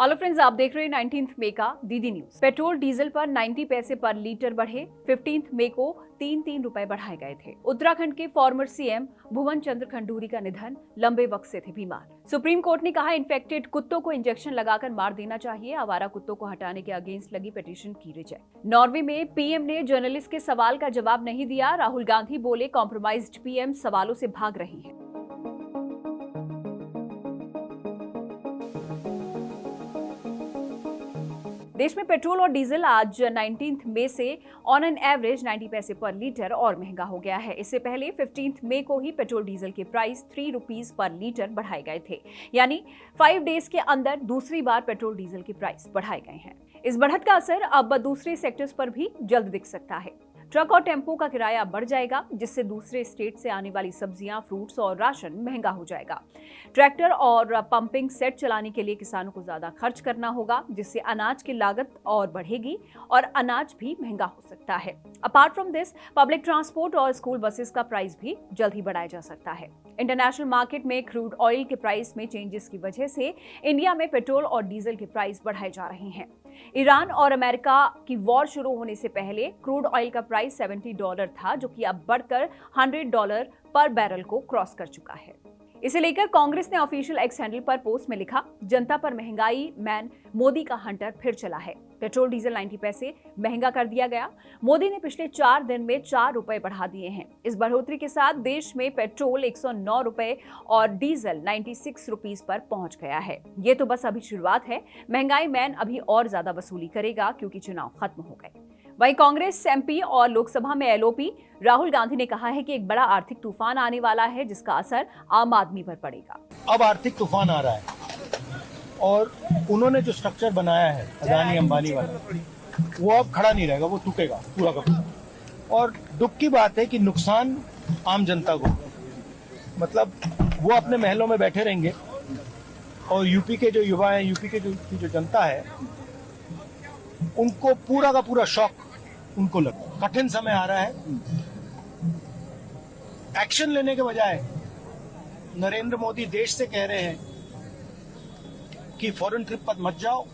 Hello friends, आप देख रहे हैं 19 मई का डीडी न्यूज। पेट्रोल डीजल पर 90 पैसे पर लीटर बढ़े। 15 मई को 3 रुपए बढ़ाए गए थे। उत्तराखंड के फॉर्मर सीएम भुवन चंद्र खंडूरी का निधन, लंबे वक्त से थे बीमार। सुप्रीम कोर्ट ने कहा इन्फेक्टेड कुत्तों को इंजेक्शन लगाकर मार देना चाहिए। आवारा कुत्तों को हटाने के अगेंस्ट लगी पिटीशन की रिजेक्ट। नॉर्वे में पीएम ने जर्नलिस्ट के सवाल का जवाब नहीं दिया। राहुल गांधी बोले कॉम्प्रोमाइज्ड पीएम सवालों से भाग रही है। देश में पेट्रोल और डीजल आज 19 मई से ऑन एन एवरेज 90 पैसे पर लीटर और महंगा हो गया है। इससे पहले 15 मई को ही पेट्रोल डीजल के प्राइस 3 रुपीज पर लीटर बढ़ाए गए थे। यानी 5 डेज के अंदर दूसरी बार पेट्रोल डीजल के प्राइस बढ़ाए गए हैं। इस बढ़त का असर अब दूसरे सेक्टर्स पर भी जल्द दिख सकता है। ट्रक और टेम्पो का किराया बढ़ जाएगा, जिससे दूसरे स्टेट से आने वाली सब्जियां, फ्रूट्स और राशन महंगा हो जाएगा। ट्रैक्टर और पंपिंग सेट चलाने के लिए किसानों को ज्यादा खर्च करना होगा, जिससे अनाज की लागत और बढ़ेगी और अनाज भी महंगा हो सकता है। Apart from this, public transport और स्कूल बसेस का प्राइस भी जल्द ही बढ़ाया जा सकता है। इंटरनेशनल मार्केट में क्रूड ऑयल के प्राइस में चेंजेस की वजह से इंडिया में पेट्रोल और डीजल के प्राइस बढ़ाए जा रहे हैं। ईरान और अमेरिका की वॉर शुरू होने से पहले क्रूड ऑयल का प्राइस $70 था, जो कि अब बढ़कर $100 पर बैरल को क्रॉस कर चुका है। इसे लेकर कांग्रेस ने ऑफिशियल एक्स हैंडल पर पोस्ट में लिखा, जनता पर महंगाई मैन मोदी का हंटर फिर चला है। पेट्रोल डीजल 90 पैसे महंगा कर दिया गया। मोदी ने पिछले 4 दिन में 4 रुपए बढ़ा दिए हैं। इस बढ़ोतरी के साथ देश में पेट्रोल 109 रुपए और डीजल 96 रुपीज पर पहुंच गया है। ये तो बस अभी शुरुआत है। महंगाई मैन अभी और ज्यादा वसूली करेगा, क्योंकि चुनाव खत्म हो गए। वहीं कांग्रेस एमपी और लोकसभा में एलओपी राहुल गांधी ने कहा है कि एक बड़ा आर्थिक तूफान आने वाला है, जिसका असर आम आदमी पर पड़ेगा। अब आर्थिक तूफान आ रहा है और उन्होंने जो स्ट्रक्चर बनाया है अदानी अंबानी वाला, वो अब खड़ा नहीं रहेगा, वो टूटेगा पूरा का पूरा। और दुख की बात है कि नुकसान आम जनता को, मतलब वो अपने महलों में बैठे रहेंगे और यूपी के जो युवा हैं, यूपी के जो जनता है, उनको पूरा का पूरा शॉक उनको लगा। कठिन समय आ रहा है। एक्शन लेने के बजाय नरेंद्र मोदी देश से कह रहे हैं कि फॉरेन ट्रिप पर मत जाओ,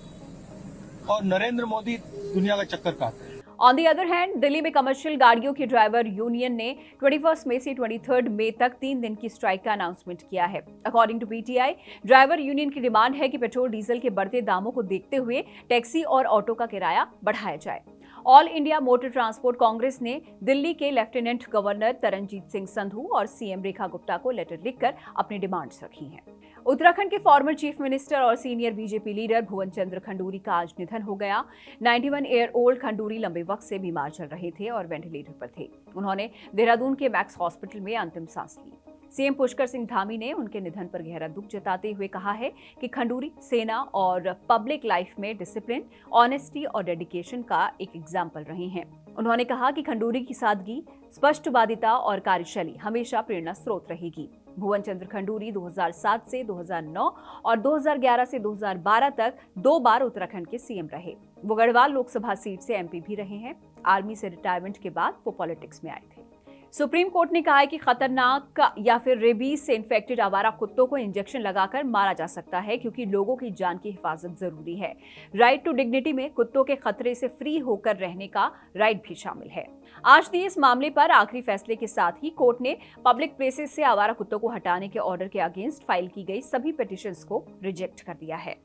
और नरेंद्र मोदी दुनिया का चक्कर काट रहे हैं। On the other hand, Delhi में कमर्शियल गाड़ियों की ड्राइवर यूनियन ने 21 मई से 23 मई तक 3 दिन की स्ट्राइक का अनाउंसमेंट किया है। According to PTI, driver union की डिमांड है कि पेट्रोल डीजल के बढ़ते दामों को देखते हुए टैक्सी और ऑटो का किराया बढ़ाया जाए। All India motor transport Congress ने दिल्ली के लेफ्टिनेंट गवर्नर तरनजीत सिंह संधू और सीएम रेखा गुप्ता को लेटर लिखकर अपनी डिमांड्स रखी हैं। उत्तराखंड के फॉर्मर चीफ मिनिस्टर और सीनियर बीजेपी लीडर भुवन चंद्र खंडूरी का आज निधन हो गया। 91 ईयर ओल्ड खंडूरी लंबे वक्त से बीमार चल रहे थे और वेंटिलेटर पर थे। उन्होंने देहरादून के मैक्स हॉस्पिटल में अंतिम सांस ली। सीएम पुष्कर सिंह धामी ने उनके निधन पर गहरा दुख जताते हुए कहा है कि खंडूरी सेना और पब्लिक लाइफ में डिसिप्लिन, ऑनेस्टी और डेडिकेशन का एक एग्जाम्पल रहे हैं। उन्होंने कहा कि खंडूरी की सादगी, स्पष्टवादिता और कार्यशैली हमेशा प्रेरणा स्रोत रहेगी। भुवन चंद्र खंडूरी 2007 से 2009 और 2011 से 2012 तक 2 बार उत्तराखंड के सीएम रहे। वो गढ़वाल लोकसभा सीट से एमपी भी रहे हैं। आर्मी से रिटायरमेंट के बाद वो पॉलिटिक्स में आए थे। सुप्रीम कोर्ट ने कहा है कि खतरनाक या फिर रेबीज से इन्फेक्टेड आवारा कुत्तों को इंजेक्शन लगाकर मारा जा सकता है, क्योंकि लोगों की जान की हिफाजत जरूरी है। राइट टू डिग्निटी में कुत्तों के खतरे से फ्री होकर रहने का राइट भी शामिल है। आज दिए इस मामले पर आखिरी फैसले के साथ ही कोर्ट ने पब्लिक प्लेसेस से आवारा कुत्तों को हटाने के ऑर्डर के अगेंस्ट फाइल की गई सभी पिटीशंस को रिजेक्ट कर दिया है।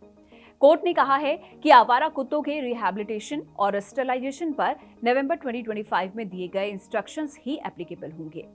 कोर्ट ने कहा है कि आवारा कुत्तों के रिहैबिलिटेशन और स्टरलाइजेशन पर नवंबर 2025 में दिए गए इंस्ट्रक्शंस ही एप्लीकेबल होंगे।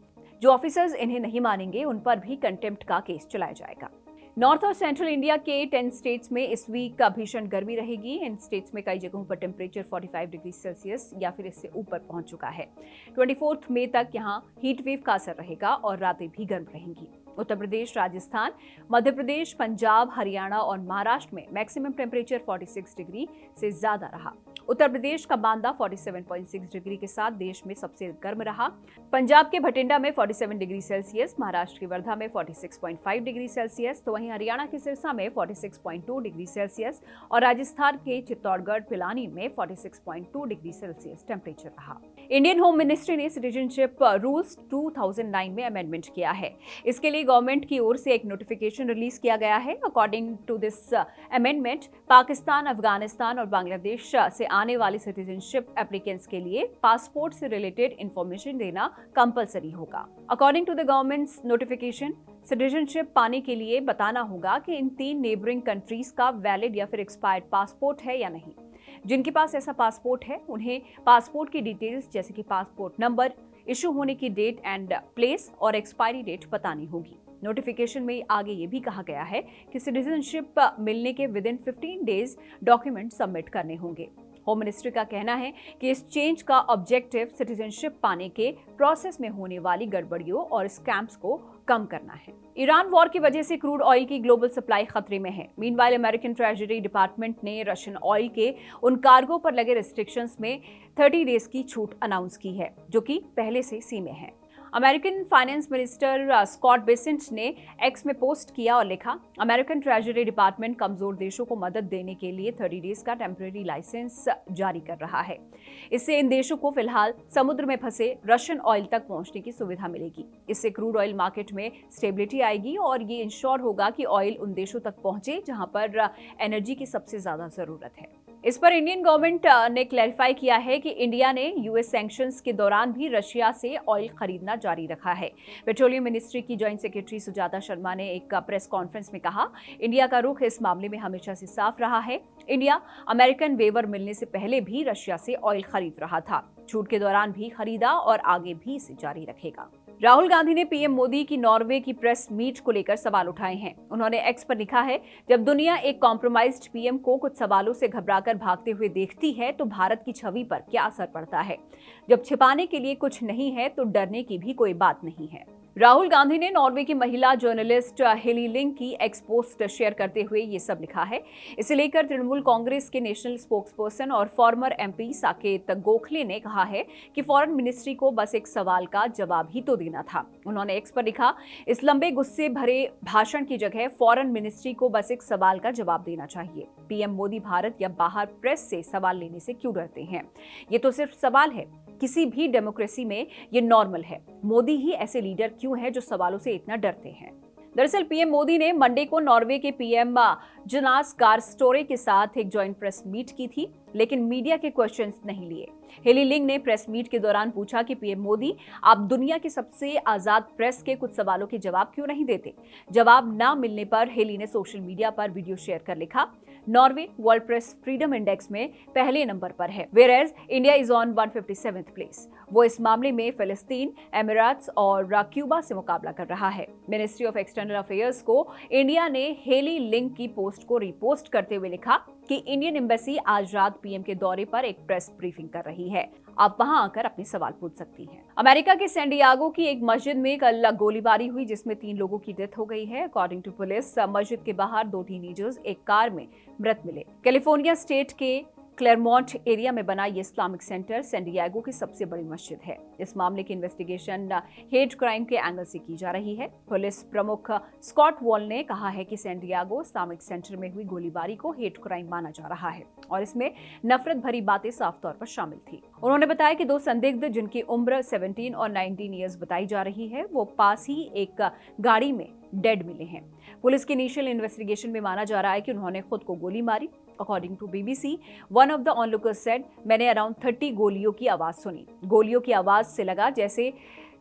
जो ऑफिसर्स इन्हें नहीं मानेंगे, उन पर भी कंटेम्प्ट का केस चलाया जाएगा। नॉर्थ और सेंट्रल इंडिया के 10 स्टेट्स में इस वीक का भीषण गर्मी रहेगी। इन स्टेट्स में कई जगहों पर टेम्परेचर 45 डिग्री सेल्सियस या फिर इससे ऊपर पहुंच चुका है। 24 मई तक यहां हीट वेव का असर रहेगा और रातें भी गर्म रहेंगी। उत्तर प्रदेश, राजस्थान, मध्य प्रदेश, पंजाब, हरियाणा और महाराष्ट्र में मैक्सिमम टेम्परेचर 46 डिग्री से ज्यादा रहा। उत्तर प्रदेश का बांदा 47.6 डिग्री के साथ देश में सबसे गर्म रहा। पंजाब के भटिंडा में 47 डिग्री सेल्सियस, महाराष्ट्र की वर्धा में 46.5 डिग्री सेल्सियस, तो वहीं हरियाणा के सिरसा में 46.2 डिग्री सेल्सियस और राजस्थान के चित्तौड़गढ़ पिलानी में 46.2 डिग्री सेल्सियस टेम्परेचर रहा। इंडियन होम मिनिस्ट्री ने सिटीजनशिप रूल्स 2009 में अमेंडमेंट किया है। इसके लिए गवर्नमेंट की ओर से एक नोटिफिकेशन रिलीज किया गया है। According to this amendment, Pakistan, Afghanistan और बांग्लादेश से आने वाली सिटीजनशिप एप्लीकेंट्स के लिए पासपोर्ट से रिलेटेड इंफॉर्मेशन देना कंपलसरी होगा। According to the government's notification, citizenship पाने के लिए बताना होगा कि इन 3 नेबरिंग कंट्रीज का वैलिड या फिर एक्सपायर्ड पासपोर्ट है या नहीं। जिनके पास ऐसा पासपोर्ट है उन्हें पासपोर्ट की डिटेल्स जैसे कि पासपोर्ट नंबर, इशू होने की डेट एंड प्लेस और एक्सपायरी डेट बतानी होगी। नोटिफिकेशन में आगे ये भी कहा गया है कि सिटीजनशिप मिलने के विदिन 15 डेज डॉक्यूमेंट सबमिट करने होंगे। होम मिनिस्ट्री का कहना है कि इस चेंज का ऑब्जेक्टिव सिटीजनशिप पाने के प्रोसेस में होने वाली गड़बड़ियों और स्कैम्स को कम करना है। ईरान वॉर की वजह से क्रूड ऑयल की ग्लोबल सप्लाई खतरे में है। मीनवाइल अमेरिकन ट्रेजरी डिपार्टमेंट ने रशियन ऑयल के उन कार्गो पर लगे रिस्ट्रिक्शंस में 30 डेज की छूट अनाउंस की है, जो कि पहले से सी में है। American finance minister Scott Bessent ने एक्स में पोस्ट किया और लिखा, अमेरिकन ट्रेजरी डिपार्टमेंट कमजोर देशों को मदद देने के लिए 30 डेज का टेम्परेरी लाइसेंस जारी कर रहा है। इससे इन देशों को फिलहाल समुद्र में फंसे रशियन ऑयल तक पहुंचने की सुविधा मिलेगी। इससे क्रूड ऑयल मार्केट में स्टेबिलिटी आएगी और ये इंश्योर होगा कि ऑयल उन देशों तक पहुंचे जहां पर एनर्जी की सबसे ज्यादा जरूरत है। इस पर इंडियन गवर्नमेंट ने क्लैरिफाई किया है कि इंडिया ने यूएस सैंक्शंस के दौरान भी रशिया से ऑयल खरीदना जारी रखा है। पेट्रोलियम मिनिस्ट्री की जॉइंट सेक्रेटरी सुजाता शर्मा ने एक प्रेस कॉन्फ्रेंस में कहा, इंडिया का रुख इस मामले में हमेशा से साफ रहा है। इंडिया अमेरिकन वेवर मिलने से पहले भी रशिया से ऑयल खरीद रहा था, छूट के दौरान भी खरीदा और आगे भी इसे जारी रखेगा। राहुल गांधी ने पीएम मोदी की नॉर्वे की प्रेस मीट को लेकर सवाल उठाए हैं। उन्होंने एक्स पर लिखा है, जब दुनिया एक कॉम्प्रोमाइज्ड पीएम को कुछ सवालों से घबराकर भागते हुए देखती है तो भारत की छवि पर क्या असर पड़ता है। जब छिपाने के लिए कुछ नहीं है तो डरने की भी कोई बात नहीं है। राहुल गांधी ने नॉर्वे की महिला जर्नलिस्ट हेली लिंग की एक्स पोस्ट शेयर करते हुए ये सब लिखा है। इसे लेकर तृणमूल कांग्रेस के नेशनल स्पोक्सपर्सन और फॉर्मर एमपी साकेत गोखले ने कहा है कि फॉरेन मिनिस्ट्री को बस एक सवाल का जवाब ही तो देना था। उन्होंने एक्स पर लिखा, इस लंबे गुस्से भरे भाषण की जगह फॉरेन मिनिस्ट्री को बस एक सवाल का जवाब देना चाहिए। पीएम मोदी भारत या बाहर प्रेस से सवाल लेने से क्यों डरते हैं? ये तो सिर्फ सवाल है। किसी भी डेमोक्रेसी में ये नॉर्मल है। मोदी ही ऐसे लीडर क्यों हैं जो सवालों से इतना डरते हैं? दरअसल पीएम मोदी ने मंडे को नॉर्वे के पीएम जोनास गार स्टोरे के साथ एक जॉइंट प्रेस मीट की थी, लेकिन मीडिया के क्वेश्चंस नहीं लिए। हेली लिंग ने प्रेस मीट के दौरान पूछा कि पीएम मोदी, आप दुनिया की सबसे आजाद प्रेस के कुछ सवालों के जवाब क्यों नहीं देते? जवाब न मिलने पर हेली ने सोशल मीडिया पर वीडियो शेयर कर लिखा, Norway world press freedom index में पहले नंबर पर है, whereas India is on 157th place. वो इस मामले में फिलिस्तीन, एमिरेट्स और क्यूबा से मुकाबला कर रहा है। मिनिस्ट्री ऑफ एक्सटर्नल अफेयर्स को इंडिया ने हेली लिंग की पोस्ट को रिपोस्ट करते हुए लिखा कि इंडियन एम्बेसी आज रात पीएम के दौरे पर एक प्रेस ब्रीफिंग कर रही है, आप वहां आकर अपने सवाल पूछ सकती हैं। अमेरिका के सैन डिएगो की एक मस्जिद में कल गोलीबारी हुई जिसमें 3 लोगों की डेथ हो गई है। अकॉर्डिंग टू पुलिस, मस्जिद के बाहर 2 टीनेजर्स एक कार में मृत मिले। कैलिफोर्निया स्टेट के क्लेरमोंट एरिया में बना ये इस्लामिक सेंटर सैन डिएगो की सबसे बड़ी मस्जिद है। इस मामले की इन्वेस्टिगेशन हेट क्राइम के एंगल से की जा रही है। पुलिस प्रमुख स्कॉट वॉल ने कहा है कि सैन डिएगो इस्लामिक सेंटर में हुई गोलीबारी को हेट क्राइम माना जा रहा है और इसमें नफरत भरी बातें साफ तौर पर शामिल थी। उन्होंने बताया कि 2 संदिग्ध जिनकी उम्र 17 और 19 ईयर्स बताई जा रही है, वो पास ही एक गाड़ी में डेड मिले हैं। पुलिस की इनिशियल इन्वेस्टिगेशन में माना जा रहा है कि उन्होंने खुद को गोली मारी। According to BBC, one of the onlookers said, मैंने अराउंड 30 गोलियों की आवाज सुनी। गोलियों की आवाज से लगा जैसे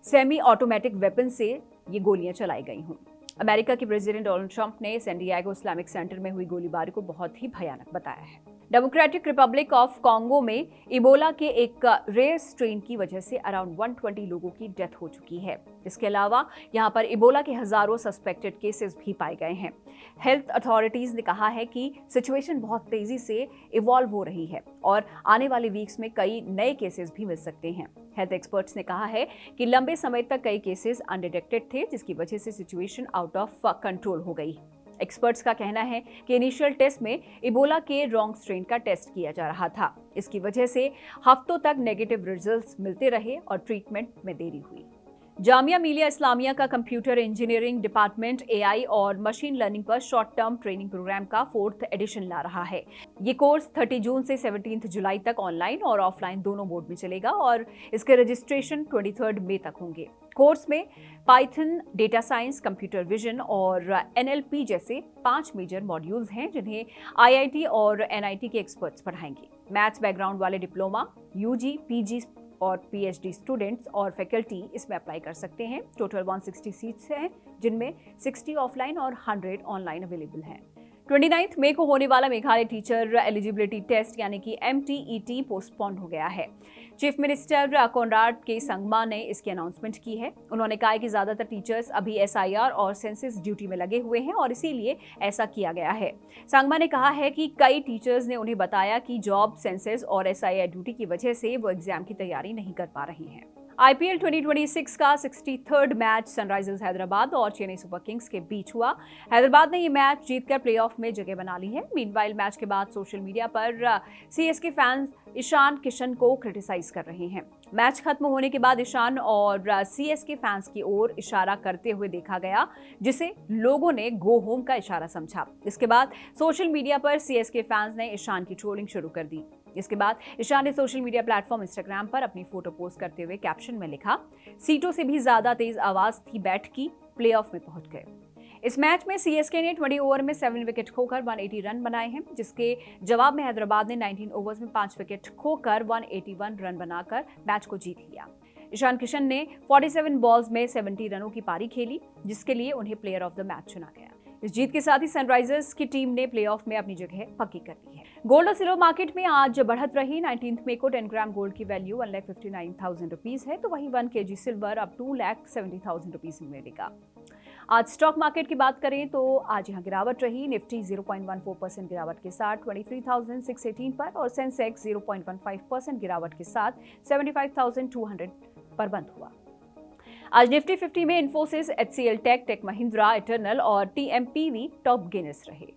सेमी ऑटोमेटिक वेपन से ये गोलियां चलाई गई हों। अमेरिका के प्रेसिडेंट डोनाल्ड ट्रंप ने सैन डिएगो इस्लामिक सेंटर में हुई गोलीबारी को बहुत ही भयानक बताया है। डेमोक्रेटिक रिपब्लिक ऑफ कॉन्गो में इबोला के एक रेयर स्ट्रेन की वजह से अराउंड 120 लोगों की डेथ हो चुकी है। इसके अलावा यहां पर इबोला के हजारों सस्पेक्टेड केसेस भी पाए गए हैं। हेल्थ अथॉरिटीज ने कहा है कि सिचुएशन बहुत तेजी से इवॉल्व हो रही है और आने वाले वीक्स में कई नए केसेस भी मिल सकते हैं। हेल्थ एक्सपर्ट्स ने कहा है कि लंबे समय तक कई केसेस अनडिटेक्टेड थे, जिसकी वजह से सिचुएशन आउट ऑफ कंट्रोल हो गई। एक्सपर्ट्स का कहना है कि इनिशियल टेस्ट में इबोला के रॉन्ग स्ट्रेन का टेस्ट किया जा रहा था। इसकी वजह से हफ्तों तक नेगेटिव रिजल्ट्स मिलते रहे और ट्रीटमेंट में देरी हुई। जामिया मिलिया इस्लामिया का कंप्यूटर इंजीनियरिंग डिपार्टमेंट एआई और मशीन लर्निंग पर शॉर्ट टर्म ट्रेनिंग प्रोग्राम का 4th एडिशन ला रहा है। ये कोर्स 30 जून से 17 जुलाई तक ऑनलाइन और ऑफलाइन दोनों मोड में चलेगा और इसके रजिस्ट्रेशन 23 मई तक होंगे। कोर्स में Python, data science, computer vision और एनएलपी जैसे 5 मेजर मॉड्यूल्स हैं जिन्हें आईआईटी और एनआईटी के एक्सपर्ट्स पढ़ाएंगे। मैथ्स बैकग्राउंड वाले डिप्लोमा, यूजी, पीजी और पीएचडी स्टूडेंट्स और फैकल्टी इसमें अप्लाई कर सकते हैं। टोटल 160 सीट्स हैं जिनमें 60 ऑफलाइन और 100 ऑनलाइन अवेलेबल हैं। 29 मई को होने वाला मेघालय टीचर एलिजिबिलिटी टेस्ट यानी कि MTET पोस्टपोन हो गया है। चीफ मिनिस्टर कोनराड के संगमा ने इसकी अनाउंसमेंट की है। उन्होंने कहा कि ज्यादातर टीचर्स अभी SIR और सेंसस ड्यूटी में लगे हुए हैं और इसीलिए ऐसा किया गया है। संगमा ने कहा है कि कई टीचर्स ने उन्हें बताया कि जॉब, सेंसस और SIR ड्यूटी की वजह से वो एग्जाम की तैयारी नहीं कर पा रहे हैं। IPL 2026 का 63rd मैच सनराइजर्स हैदराबाद और चेन्नई सुपर किंग्स के बीच हुआ। हैदराबाद ने ये मैच जीतकर प्लेऑफ में जगह बना ली है। मीनवाइल मैच के बाद सोशल मीडिया पर CSK फैंस ईशान किशन को क्रिटिसाइज कर रहे हैं। मैच खत्म होने के बाद ईशान और CSK फैंस की ओर इशारा करते हुए देखा गया, जिसे लोगों ने गो होम का इशारा समझा। इसके बाद सोशल मीडिया पर CSK फैंस ने ईशान की ट्रोलिंग शुरू कर दी। इसके बाद ईशान ने सोशल मीडिया प्लेटफॉर्म इंस्टाग्राम पर अपनी फोटो पोस्ट करते हुए कैप्शन में लिखा, सीटों से भी ज्यादा तेज आवाज थी बैट की, प्लेऑफ में पहुंच गए। इस मैच में CSK ने 20 ओवर में 7 विकेट खोकर 180 रन बनाए हैं, जिसके जवाब में हैदराबाद ने 19 ओवर्स में 5 विकेट खोकर 181 रन बनाकर मैच को जीत लिया। ईशान किशन ने 47 बॉल्स में 70 रनों की पारी खेली, जिसके लिए उन्हें प्लेयर ऑफ द मैच चुना गया। इस जीत के साथ ही सनराइजर्स की टीम ने प्लेऑफ में अपनी जगह पक्की कर ली है। गोल्ड और सिल्वर मार्केट में आज बढ़त रही। 19 मई को 10 ग्राम गोल्ड की वैल्यू 1,59,000 रुपीज है, तो वहीं 1 kg सिल्वर अब 2,70,000 रुपीज में मिलेगा। आज स्टॉक मार्केट की बात करें तो आज यहां गिरावट रही। निफ्टी 0.14% गिरावट के साथ 23,618 पर और सेंसेक्स 0.15% गिरावट के साथ 75,200 पर बंद हुआ। आज निफ्टी 50 में Infosys, HCL Tech Mahindra, Eternal और TMPV टॉप गेनर्स रहे।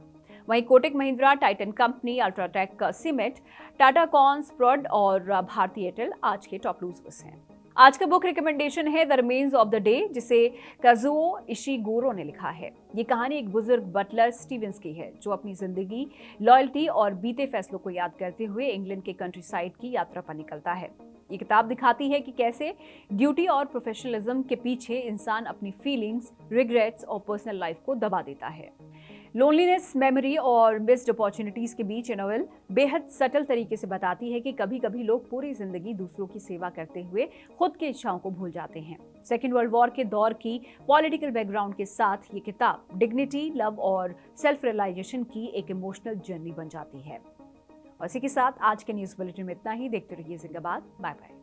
वहीं Kotak Mahindra, Titan company, UltraTech cement, Tata Cons, Prod और भारती एयरटेल आज के टॉप लूजर्स हैं। आज का बुक रिकमेंडेशन है the remains of the day, जिसे काजुओ इशिगुरो ने लिखा है। ये कहानी एक बुजुर्ग बटलर स्टीवेंस की है जो अपनी जिंदगी, लॉयल्टी और बीते फैसलों को याद करते हुए इंग्लैंड के कंट्री साइड की यात्रा पर निकलता है। ये किताब दिखाती है कि कैसे ड्यूटी और प्रोफेशनलिज्म के पीछे इंसान अपनी फीलिंग्स, रिग्रेट्स और पर्सनल लाइफ को दबा देता है। लोनलीनेस, मेमोरी और मिस्ड अपॉर्चुनिटीज के बीच ये नॉवेल बेहद सटल तरीके से बताती है कि कभी कभी लोग पूरी जिंदगी दूसरों की सेवा करते हुए खुद की इच्छाओं को भूल जाते हैं। सेकेंड वर्ल्ड वॉर के दौर की पॉलिटिकल बैकग्राउंड के साथ ये किताब डिग्निटी, लव और सेल्फ रियलाइजेशन की एक इमोशनल जर्नी बन जाती है। और इसी के साथ आज के न्यूज बुलेटिन में इतना ही। देखते रहिए जिंदाबाद। Bye bye.